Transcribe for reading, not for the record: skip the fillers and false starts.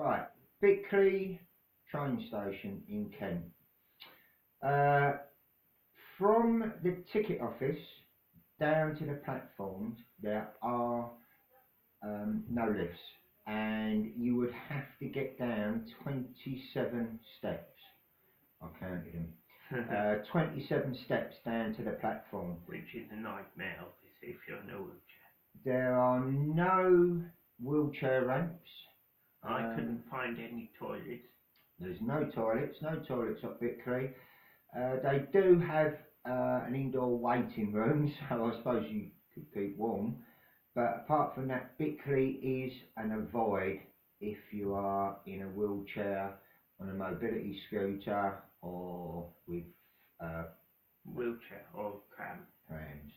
Right, Bickley train station in Kent. Uh, from the ticket office down to the platforms, there are no lifts, and you would have to get down 27 steps. I counted them. 27 steps down to the platform. Which is a nightmare, obviously, if you're in a wheelchair. There are no wheelchair ramps. I couldn't find any toilets. There's no toilets at Bickley. They do have an indoor waiting room, so I suppose you could keep warm. But apart from that, Bickley is an avoid if you are in a wheelchair, on a mobility scooter, or with Wheelchair or cram. prams.